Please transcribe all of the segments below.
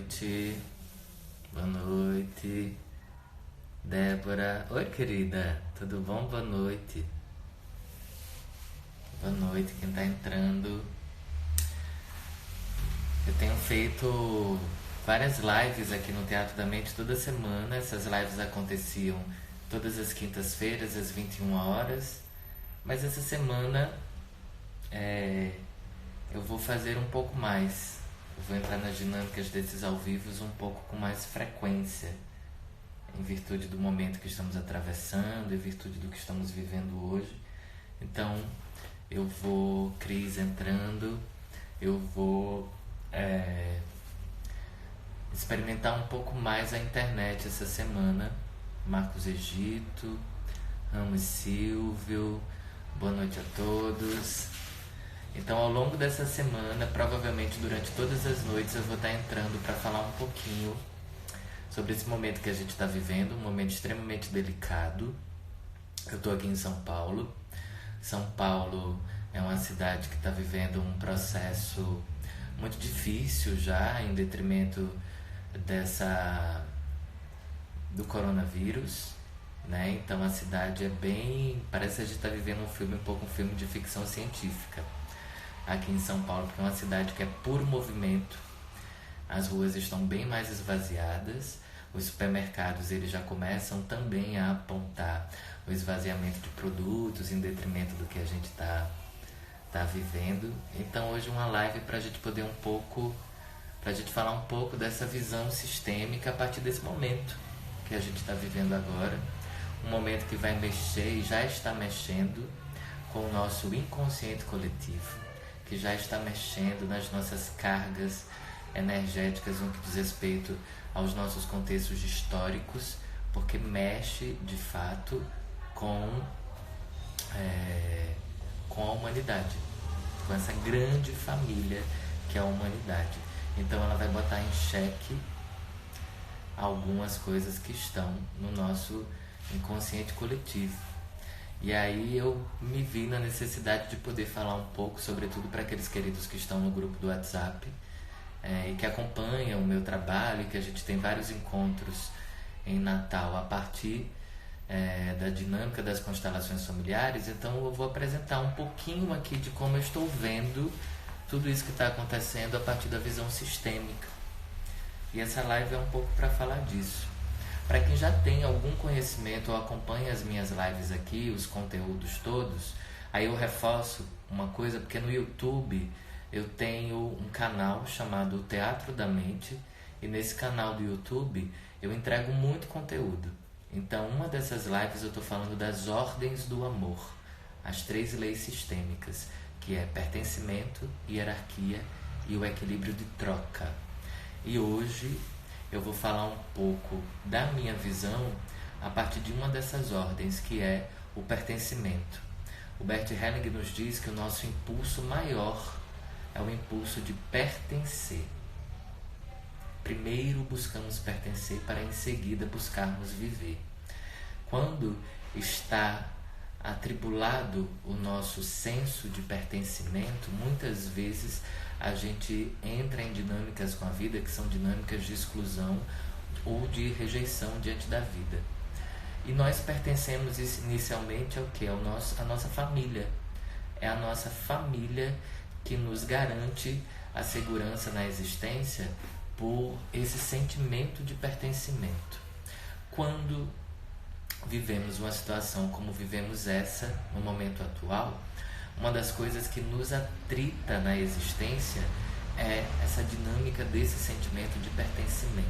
noite. Boa noite. Débora. Oi, querida. Tudo bom? Boa noite. Boa noite, quem tá entrando. Eu tenho feito várias lives aqui no Teatro da Mente toda semana. Essas lives aconteciam todas as quintas-feiras, às 21 horas. Mas essa semana eu vou fazer um pouco mais. Eu vou entrar nas dinâmicas desses ao vivo um pouco com mais frequência, em virtude do momento que estamos atravessando, em virtude do que estamos vivendo hoje. Então, eu vou, Cris entrando, eu vou experimentar um pouco mais a internet essa semana. Marcos Egito, Ramos Silvio, boa noite a todos. Então, ao longo dessa semana, provavelmente durante todas as noites, eu vou estar entrando para falar um pouquinho sobre esse momento que a gente está vivendo, um momento extremamente delicado. Eu estou aqui em São Paulo. São Paulo é uma cidade que está vivendo um processo muito difícil já, em detrimento do coronavírus, né? Então a cidade parece que a gente está vivendo um filme de ficção científica aqui em São Paulo, porque é uma cidade que é puro movimento. As ruas estão bem mais esvaziadas, os supermercados eles já começam também a apontar o esvaziamento de produtos em detrimento do que a gente está vivendo. Então hoje uma live para a gente poder para a gente falar um pouco dessa visão sistêmica a partir desse momento que a gente está vivendo agora, um momento que vai mexer e já está mexendo com o nosso inconsciente coletivo, que já está mexendo nas nossas cargas energéticas no que diz respeito aos nossos contextos históricos, porque mexe de fato com a humanidade, com essa grande família que é a humanidade. Então ela vai botar em xeque algumas coisas que estão no nosso inconsciente coletivo. E aí eu me vi na necessidade de poder falar um pouco, sobretudo para aqueles queridos que estão no grupo do WhatsApp e que acompanham o meu trabalho, e que a gente tem vários encontros em Natal a partir da dinâmica das constelações familiares. Então eu vou apresentar um pouquinho aqui de como eu estou vendo tudo isso que está acontecendo a partir da visão sistêmica. E essa live é um pouco para falar disso. Para quem já tem algum conhecimento ou acompanha as minhas lives aqui, os conteúdos todos, aí eu reforço uma coisa, porque no YouTube eu tenho um canal chamado Teatro da Mente, e nesse canal do YouTube eu entrego muito conteúdo. Então, uma dessas lives eu estou falando das ordens do amor, as 3 leis sistêmicas, que é pertencimento, hierarquia e o equilíbrio de troca. E hoje eu vou falar um pouco da minha visão a partir de uma dessas ordens, que é o pertencimento. O Bert Helling nos diz que o nosso impulso maior é o impulso de pertencer. Primeiro buscamos pertencer para em seguida buscarmos viver. Quando está atribulado o nosso senso de pertencimento, muitas vezes a gente entra em dinâmicas com a vida que são dinâmicas de exclusão ou de rejeição diante da vida. E nós pertencemos inicialmente ao quê? A nossa família. É a nossa família que nos garante a segurança na existência por esse sentimento de pertencimento. Quando vivemos uma situação como vivemos essa no momento atual, uma das coisas que nos atrita na existência é essa dinâmica desse sentimento de pertencimento,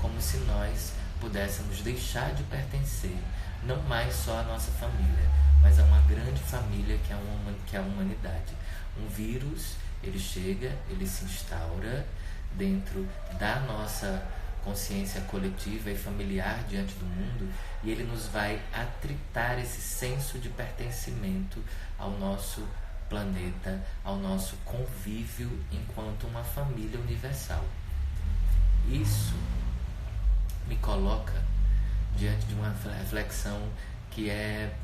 como se nós pudéssemos deixar de pertencer, não mais só à nossa família, mas a uma grande família que é a humanidade. Um vírus, ele chega, ele se instaura dentro da nossa consciência coletiva e familiar diante do mundo, e ele nos vai atritar esse senso de pertencimento ao nosso planeta, ao nosso convívio enquanto uma família universal. Isso me coloca diante de uma reflexão que é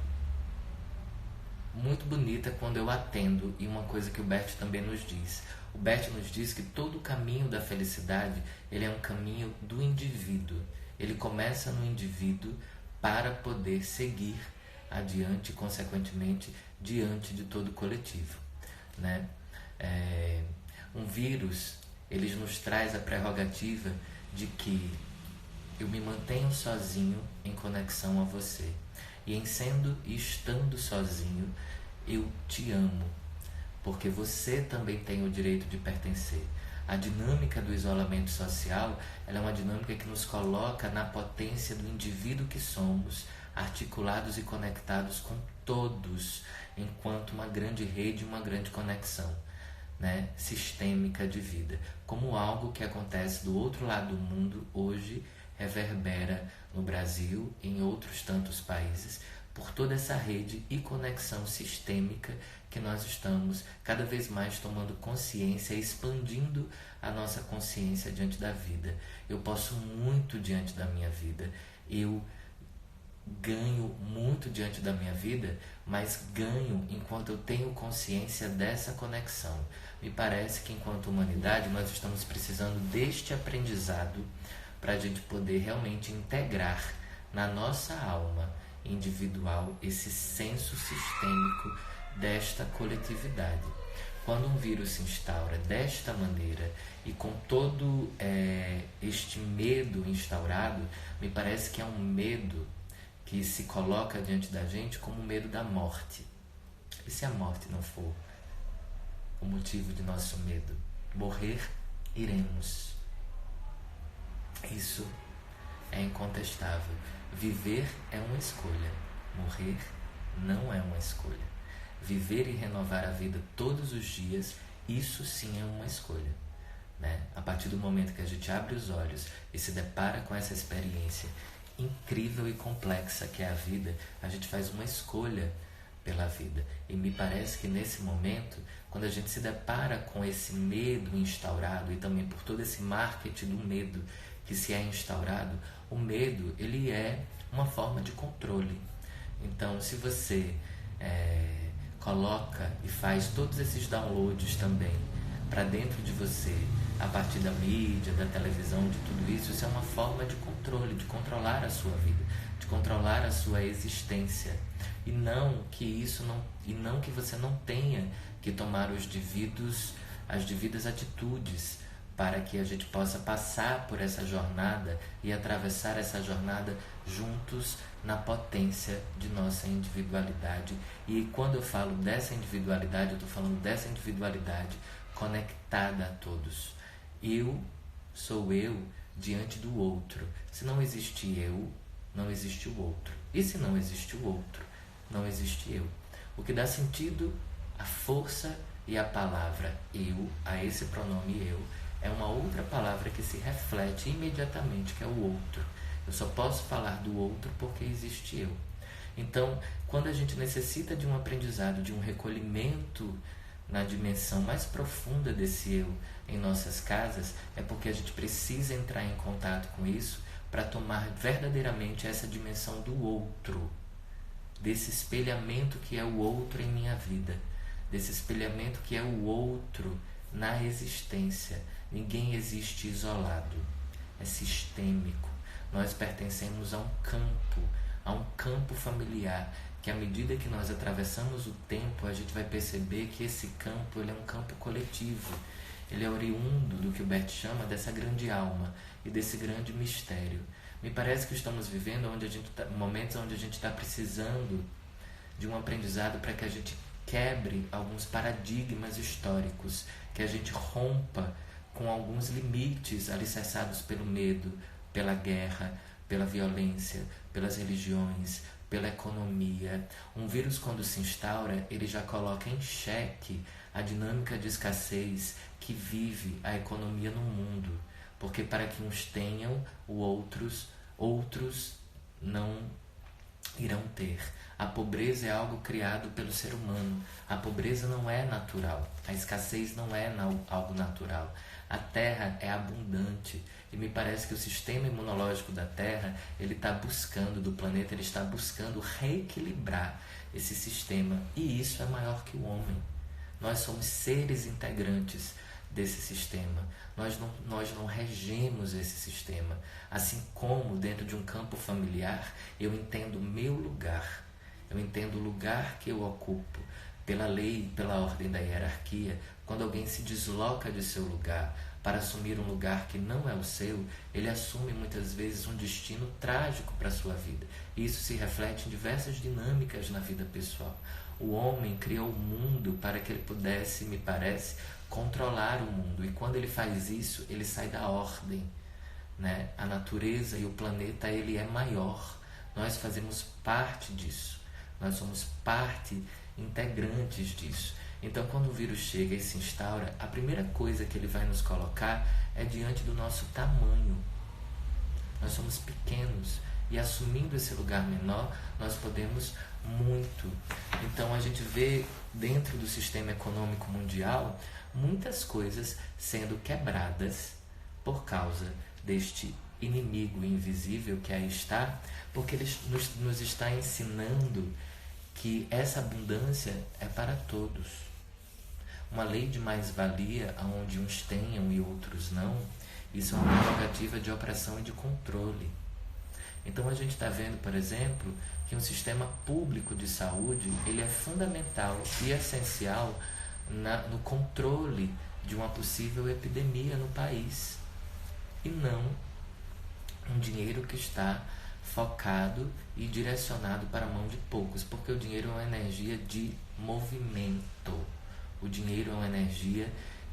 muito bonita quando eu atendo, e uma coisa que o Bert também nos diz. O Bert nos diz que todo o caminho da felicidade, ele é um caminho do indivíduo. Ele começa no indivíduo para poder seguir adiante, consequentemente, diante de todo o coletivo, né? Um vírus, ele nos traz a prerrogativa de que eu me mantenho sozinho em conexão a você. E em sendo e estando sozinho, eu te amo, porque você também tem o direito de pertencer. A dinâmica do isolamento social, ela é uma dinâmica que nos coloca na potência do indivíduo que somos, articulados e conectados com todos, enquanto uma grande rede, uma grande conexão, né, sistêmica de vida. Como algo que acontece do outro lado do mundo hoje reverbera no Brasil e em outros tantos países, por toda essa rede e conexão sistêmica que nós estamos cada vez mais tomando consciência, expandindo a nossa consciência diante da vida. Eu posso muito diante da minha vida, eu ganho muito diante da minha vida, mas ganho enquanto eu tenho consciência dessa conexão. Me parece que enquanto humanidade nós estamos precisando deste aprendizado para a gente poder realmente integrar na nossa alma individual esse senso sistêmico desta coletividade. Quando um vírus se instaura desta maneira e com todo este medo instaurado, me parece que é um medo que se coloca diante da gente como o medo da morte. E se a morte não for o motivo de nosso medo? Morrer, iremos. Isso é incontestável. Viver é uma escolha. Morrer não é uma escolha. Viver e renovar a vida todos os dias, isso sim é uma escolha, né? A partir do momento que a gente abre os olhos e se depara com essa experiência incrível e complexa que é a vida, a gente faz uma escolha pela vida. E me parece que nesse momento, quando a gente se depara com esse medo instaurado e também por todo esse marketing do medo que se é instaurado, o medo, ele é uma forma de controle. Então, se você coloca e faz todos esses downloads também para dentro de você, a partir da mídia, da televisão, de tudo isso, isso é uma forma de controle, de controlar a sua vida, de controlar a sua existência. E não que você não tenha que tomar as devidas atitudes para que a gente possa passar por essa jornada e atravessar essa jornada juntos na potência de nossa individualidade. E quando eu falo dessa individualidade, eu estou falando dessa individualidade conectada a todos. Eu sou eu diante do outro. Se não existe eu, não existe o outro. E se não existe o outro, não existe eu. O que dá sentido, a força e a palavra eu, a esse pronome eu, é uma outra palavra que se reflete imediatamente, que é o outro. Eu só posso falar do outro porque existe eu. Então, quando a gente necessita de um aprendizado, de um recolhimento na dimensão mais profunda desse eu em nossas casas, é porque a gente precisa entrar em contato com isso para tomar verdadeiramente essa dimensão do outro, desse espelhamento que é o outro em minha vida, desse espelhamento que é o outro na existência. Ninguém existe isolado, é sistêmico. Nós pertencemos a um campo familiar, que à medida que nós atravessamos o tempo, a gente vai perceber que esse campo, ele é um campo coletivo. Ele é oriundo do que o Bert chama dessa grande alma e desse grande mistério. Me parece que estamos vivendo momentos onde a gente está precisando de um aprendizado para que a gente quebre alguns paradigmas históricos, que a gente rompa com alguns limites alicerçados pelo medo, pela guerra, pela violência, pelas religiões, pela economia. Um vírus, quando se instaura, ele já coloca em xeque a dinâmica de escassez que vive a economia no mundo, porque para que uns tenham, outros não irão ter. A pobreza é algo criado pelo ser humano. A pobreza não é natural. A escassez não é algo natural. A Terra é abundante e me parece que o sistema imunológico da Terra, do planeta, ele está buscando reequilibrar esse sistema. E isso é maior que o homem. Nós somos seres integrantes desse sistema. Nós não regemos esse sistema. Assim como dentro de um campo familiar, eu entendo o meu lugar. Eu entendo o lugar que eu ocupo. Pela lei, pela ordem da hierarquia, quando alguém se desloca de seu lugar para assumir um lugar que não é o seu, ele assume muitas vezes um destino trágico para a sua vida. E isso se reflete em diversas dinâmicas na vida pessoal. O homem criou o mundo para que ele pudesse, me parece, controlar o mundo. E quando ele faz isso, ele sai da ordem, né? A natureza e o planeta, ele é maior. Nós fazemos parte disso. Nós somos parte integrantes disso. Então, quando o vírus chega e se instaura, a primeira coisa que ele vai nos colocar é diante do nosso tamanho. Nós somos pequenos e, assumindo esse lugar menor, nós podemos muito. Então, a gente vê dentro do sistema econômico mundial muitas coisas sendo quebradas por causa deste inimigo invisível que aí está, porque ele nos está ensinando que essa abundância é para todos. Uma lei de mais-valia, onde uns tenham e outros não, isso é uma prerrogativa de opressão e de controle. Então a gente está vendo, por exemplo, que um sistema público de saúde ele é fundamental e essencial no controle de uma possível epidemia no país. E não um dinheiro que está focado e direcionado para a mão de poucos, porque o dinheiro é uma energia de movimento. O dinheiro é uma energia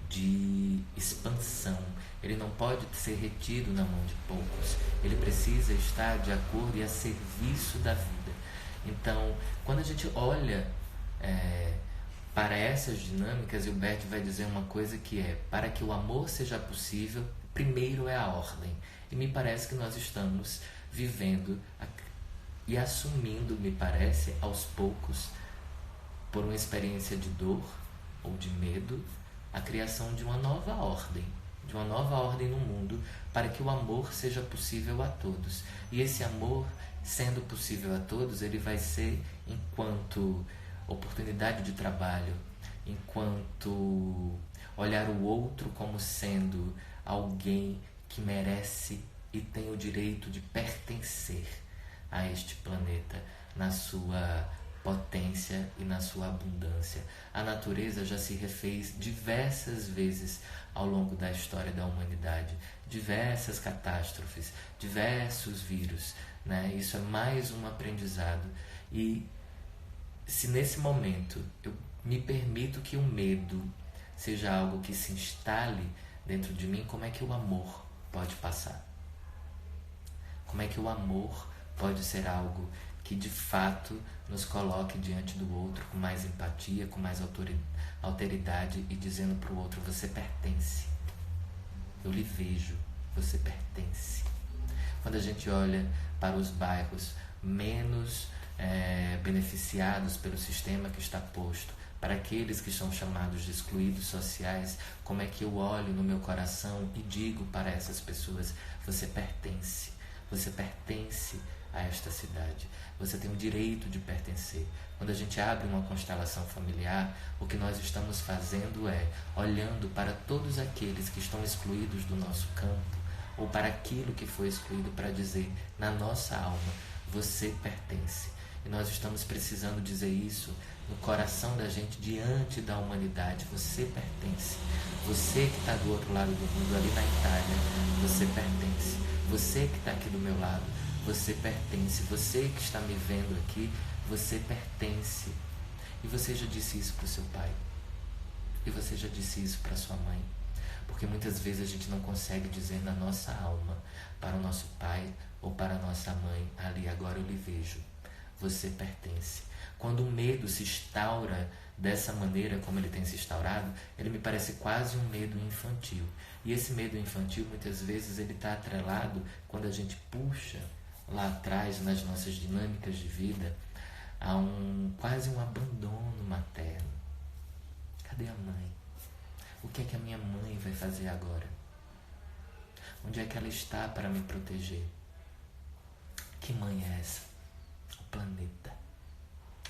de expansão. Ele não pode ser retido na mão de poucos. Ele precisa estar de acordo e a serviço da vida. Então, quando a gente olha para essas dinâmicas, e o Bert vai dizer uma coisa que é: para que o amor seja possível, primeiro é a ordem. E me parece que nós estamos vivendo e assumindo, me parece, aos poucos, por uma experiência de dor ou de medo, a criação de uma nova ordem no mundo, para que o amor seja possível a todos. E esse amor, sendo possível a todos, ele vai ser enquanto oportunidade de trabalho, enquanto olhar o outro como sendo alguém que merece e tem o direito de pertencer a este planeta na sua potência e na sua abundância. A natureza já se refez diversas vezes ao longo da história da humanidade, diversas catástrofes, diversos vírus, né? Isso é mais um aprendizado. E se nesse momento eu me permito que o medo seja algo que se instale dentro de mim, como é que o amor pode passar? Como é que o amor pode ser algo que de fato nos coloque diante do outro com mais empatia, com mais alteridade e dizendo para o outro: você pertence, eu lhe vejo, você pertence. Quando a gente olha para os bairros menos beneficiados pelo sistema que está posto, para aqueles que são chamados de excluídos sociais, como é que eu olho no meu coração e digo para essas pessoas: você pertence. Você pertence a esta cidade. Você tem o direito de pertencer. Quando a gente abre uma constelação familiar, o que nós estamos fazendo é olhando para todos aqueles que estão excluídos do nosso campo, ou para aquilo que foi excluído, para dizer na nossa alma: você pertence. E nós estamos precisando dizer isso no coração da gente, diante da humanidade: você pertence. Você que está do outro lado do mundo, ali na Itália, você pertence. Você que está aqui do meu lado, você pertence. Você que está me vendo aqui, você pertence. E você já disse isso para o seu pai. E você já disse isso para sua mãe. Porque muitas vezes a gente não consegue dizer na nossa alma para o nosso pai ou para a nossa mãe: ali agora eu lhe vejo. Você pertence. Quando o medo se instaura dessa maneira como ele tem se instaurado, ele me parece quase um medo infantil. E esse medo infantil, muitas vezes, ele está atrelado, quando a gente puxa lá atrás, nas nossas dinâmicas de vida, a quase um abandono materno. Cadê a mãe? O que é que a minha mãe vai fazer agora? Onde é que ela está para me proteger? Que mãe é essa? O planeta.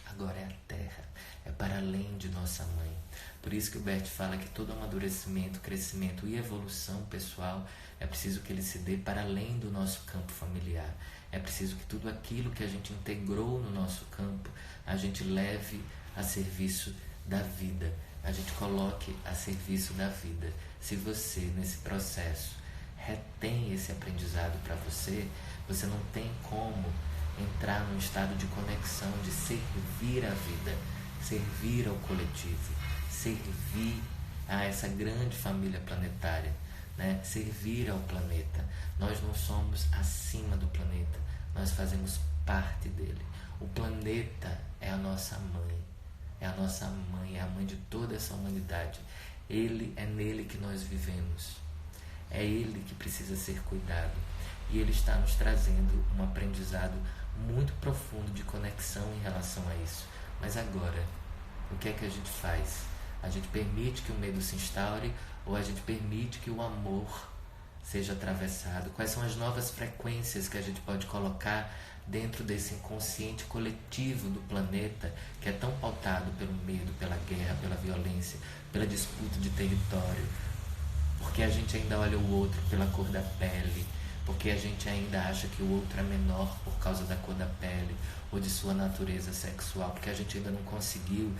agora é a Terra, é para além de nossa mãe. Por isso que o Bert fala que todo amadurecimento, crescimento e evolução pessoal é preciso que ele se dê para além do nosso campo familiar. É preciso que tudo aquilo que a gente integrou no nosso campo, a gente leve a serviço da vida, a gente coloque a serviço da vida. Se você, nesse processo, retém esse aprendizado para você, você não tem como entrar num estado de conexão, de servir a vida, servir ao coletivo, servir a essa grande família planetária, né? Servir ao planeta. Nós não somos acima do planeta, nós fazemos parte dele. O planeta é a nossa mãe, é a nossa mãe, é a mãe de toda essa humanidade. É nele que nós vivemos, é ele que precisa ser cuidado, e ele está nos trazendo um aprendizado muito profundo de conexão em relação a isso. Mas agora, o que é que a gente faz? A gente permite que o medo se instaure ou a gente permite que o amor seja atravessado? Quais são as novas frequências que a gente pode colocar dentro desse inconsciente coletivo do planeta que é tão pautado pelo medo, pela guerra, pela violência, pela disputa de território? Porque a gente ainda olha o outro pela cor da pele, porque a gente ainda acha que o outro é menor por causa da cor da pele ou de sua natureza sexual, porque a gente ainda não conseguiu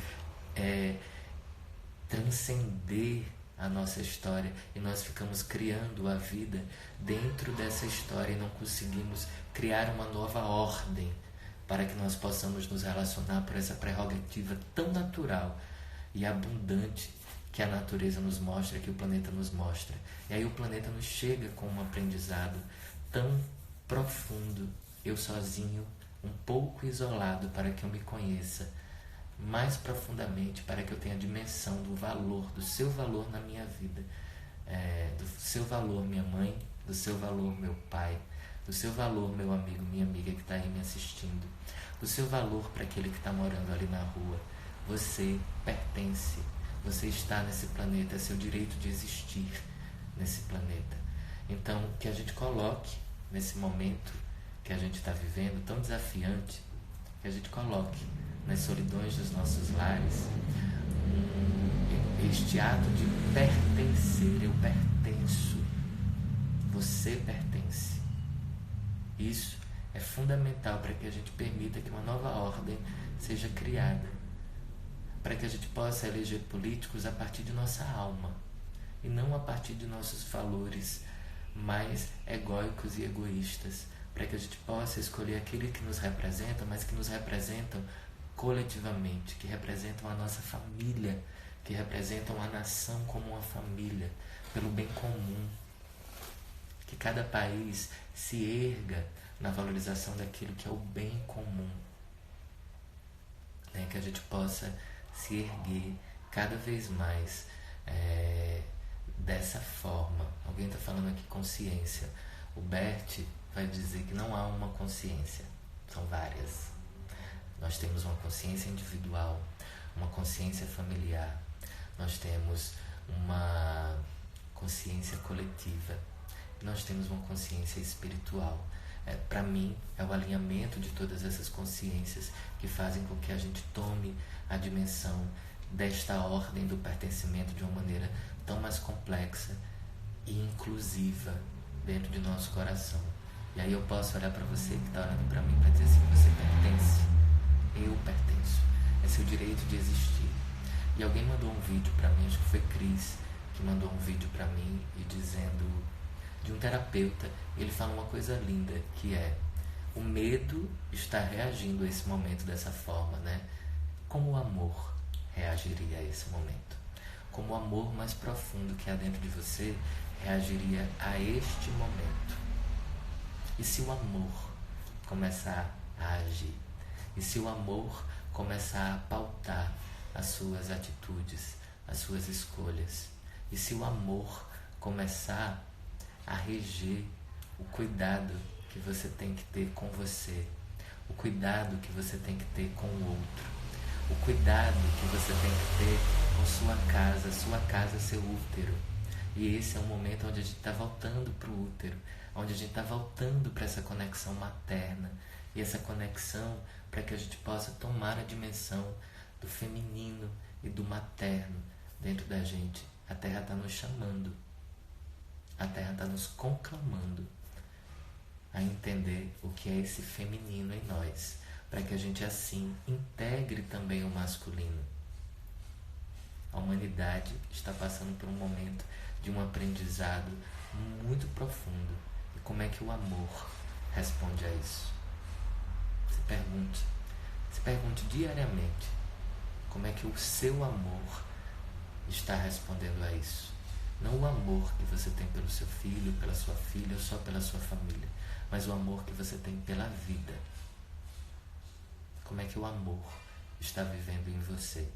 transcender a nossa história e nós ficamos criando a vida dentro dessa história e não conseguimos criar uma nova ordem para que nós possamos nos relacionar por essa prerrogativa tão natural e abundante que a natureza nos mostra, que o planeta nos mostra. E aí o planeta nos chega com um aprendizado tão profundo, eu sozinho, um pouco isolado, para que eu me conheça mais profundamente, para que eu tenha a dimensão do valor, do seu valor na minha vida, do seu valor, minha mãe, do seu valor, meu pai, do seu valor, meu amigo, minha amiga que está aí me assistindo, do seu valor para aquele que está morando ali na rua. Você pertence, você está nesse planeta, é seu direito de existir nesse planeta. Então, que a gente coloque nesse momento que a gente está vivendo, tão desafiante, que a gente coloque nas solidões dos nossos lares este ato de pertencer. Eu pertenço, você pertence. Isso é fundamental para que a gente permita que uma nova ordem seja criada, para que a gente possa eleger políticos a partir de nossa alma e não a partir de nossos valores mais egóicos e egoístas, para que a gente possa escolher aquele que nos representa, mas que nos representam coletivamente, que representam a nossa família, que representam a nação como uma família, pelo bem comum. Que cada país se erga na valorização daquilo que é o bem comum, né? Que a gente possa se erguer cada vez mais dessa forma. Alguém está falando aqui consciência. O Bert vai dizer que não há uma consciência, são várias. Nós temos uma consciência individual, uma consciência familiar, nós temos uma consciência coletiva, nós temos uma consciência espiritual. Para mim, é o alinhamento de todas essas consciências que fazem com que a gente tome a dimensão desta ordem do pertencimento de uma maneira tão mais complexa e inclusiva dentro de nosso coração. E aí eu posso olhar para você que está olhando para mim para dizer assim: você pertence, eu pertenço, é seu direito de existir. E alguém mandou um vídeo para mim, acho que foi Cris, que mandou um vídeo para mim e dizendo, de um terapeuta, ele fala uma coisa linda, que é: o medo está reagindo a esse momento dessa forma, né? Como o amor reagiria a esse momento? Como o amor mais profundo que há dentro de você reagiria a este momento? E se o amor começar a agir? E se o amor começar a pautar as suas atitudes, as suas escolhas? E se o amor começar a reger o cuidado que você tem que ter com você, o cuidado que você tem que ter com o outro, o cuidado que você tem que ter com sua casa, seu útero. E esse é um momento onde a gente está voltando para o útero, onde a gente está voltando para essa conexão materna. e essa conexão para que a gente possa tomar a dimensão do feminino e do materno dentro da gente. A Terra está nos chamando, a Terra está nos conclamando a entender o que é esse feminino em nós, para que a gente assim integre também o masculino. A humanidade está passando por um momento de um aprendizado muito profundo. E como é que o amor responde a isso? Se pergunte diariamente como é que o seu amor está respondendo a isso. Não o amor que você tem pelo seu filho, pela sua filha ou só pela sua família, mas o amor que você tem pela vida. Como é que o amor está vivendo em você?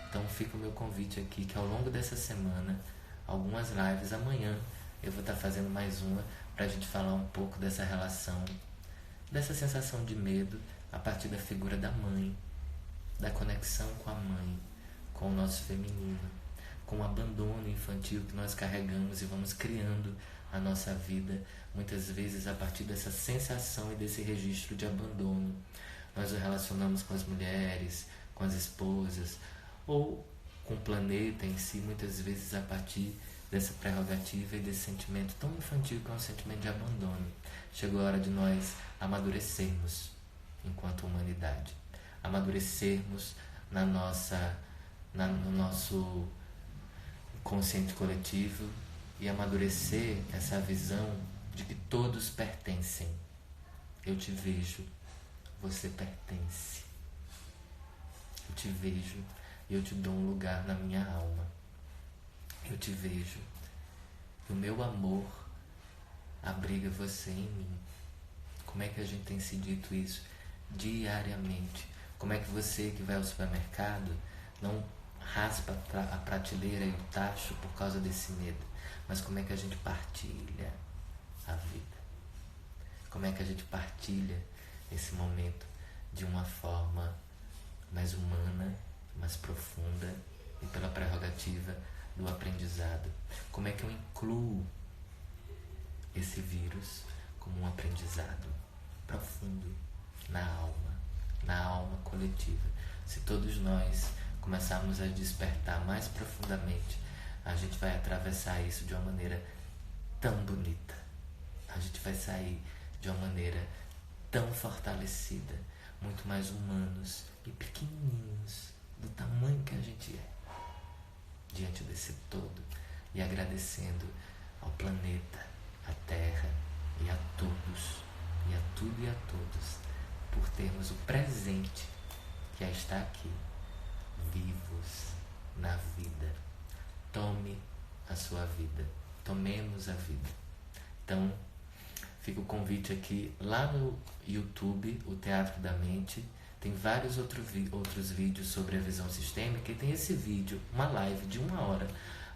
Então fica o meu convite aqui, que ao longo dessa semana, algumas lives, amanhã eu vou estar fazendo mais uma, para a gente falar um pouco dessa relação, dessa sensação de medo, a partir da figura da mãe, da conexão com a mãe, com o nosso feminino, com o abandono infantil que nós carregamos e vamos criando a nossa vida, muitas vezes a partir dessa sensação e desse registro de abandono. Nós nos relacionamos com as mulheres, com as esposas, ou com o planeta em si, muitas vezes a partir dessa prerrogativa e desse sentimento tão infantil que é um sentimento de abandono. Chegou a hora de nós amadurecermos enquanto humanidade, amadurecermos no nosso consciente coletivo e amadurecer essa visão de que todos pertencem. Eu te vejo, você pertence. Eu te vejo e eu te dou um lugar na minha alma. Eu te vejo e o meu amor abriga você em mim. Como é que a gente tem se dito isso diariamente? Como é que você que vai ao supermercado não raspa a prateleira e o tacho por causa desse medo? Mas como é que a gente partilha a vida? Como é que a gente partilha esse momento de uma forma mais humana, mais profunda e pela prerrogativa do aprendizado? Como é que eu incluo esse vírus como um aprendizado profundo na alma coletiva? Se todos nós começarmos a despertar mais profundamente, a gente vai atravessar isso de uma maneira tão bonita. A gente vai sair de uma maneira tão fortalecida, muito mais humanos e pequenininhos, do tamanho que a gente é, diante desse todo, e agradecendo ao planeta, à Terra e a todos, e a tudo e a todos, por termos o presente que é estar aqui, vivos na vida. Tome a sua vida, tomemos a vida. Então, fica o convite aqui, lá no YouTube, o Teatro da Mente, tem vários outros vídeos sobre a visão sistêmica, e tem esse vídeo, uma live de 1 hora,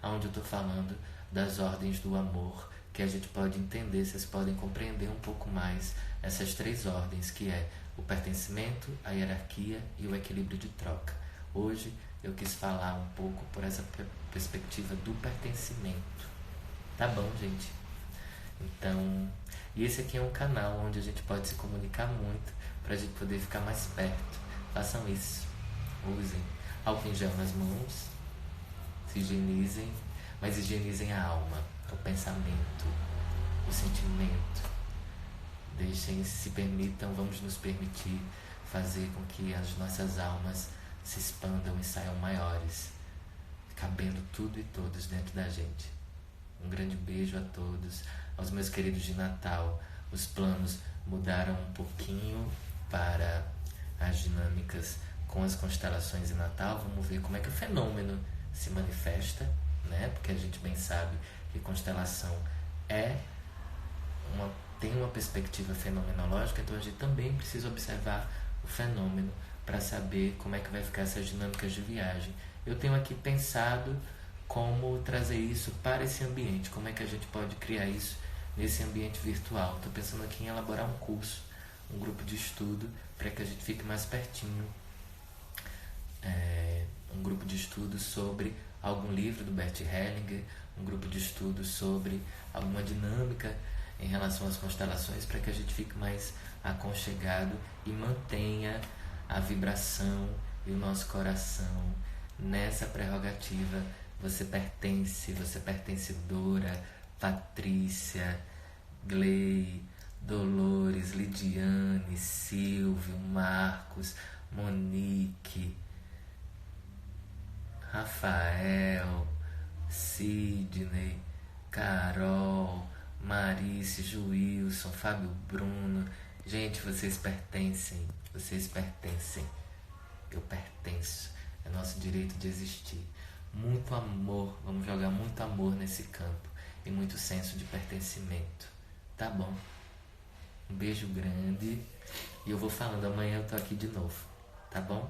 onde eu estou falando das ordens do amor, que a gente pode entender, vocês podem compreender um pouco mais essas 3 ordens, que é o pertencimento, a hierarquia e o equilíbrio de troca. Hoje eu quis falar um pouco por essa perspectiva do pertencimento. Tá bom, gente? Então, e esse aqui é um canal onde a gente pode se comunicar muito, para a gente poder ficar mais perto. Façam isso. Usem álcool em gel nas mãos, se higienizem, mas higienizem a alma, o pensamento, o sentimento. Se permitam, vamos nos permitir fazer com que as nossas almas se expandam e saiam maiores, cabendo tudo e todos dentro da gente. Um grande beijo a todos, aos meus queridos de Natal. Os planos mudaram um pouquinho para as dinâmicas com as constelações de Natal. Vamos ver como é que o fenômeno se manifesta, né? Porque a gente bem sabe que constelação tem uma perspectiva fenomenológica, então a gente também precisa observar o fenômeno para saber como é que vai ficar essas dinâmicas de viagem. Eu tenho aqui pensado como trazer isso para esse ambiente, como é que a gente pode criar isso nesse ambiente virtual. Estou pensando aqui em elaborar um curso, um grupo de estudo, para que a gente fique mais pertinho. Um grupo de estudo sobre algum livro do Bert Hellinger, um grupo de estudo sobre alguma dinâmica em relação às constelações para que a gente fique mais aconchegado e mantenha a vibração e o nosso coração nessa prerrogativa. Você pertence Dora, Patrícia, Glei, Dolores, Lidiane, Silvio, Marcos, Monique, Rafael, Sidney, Carol, Marice, Juilson, Fábio Bruno. Gente, vocês pertencem. Eu pertenço. É nosso direito de existir. Muito amor, vamos jogar muito amor nesse campo e muito senso de pertencimento. Tá bom? Um beijo grande e eu vou falando, amanhã eu tô aqui de novo. Tá bom?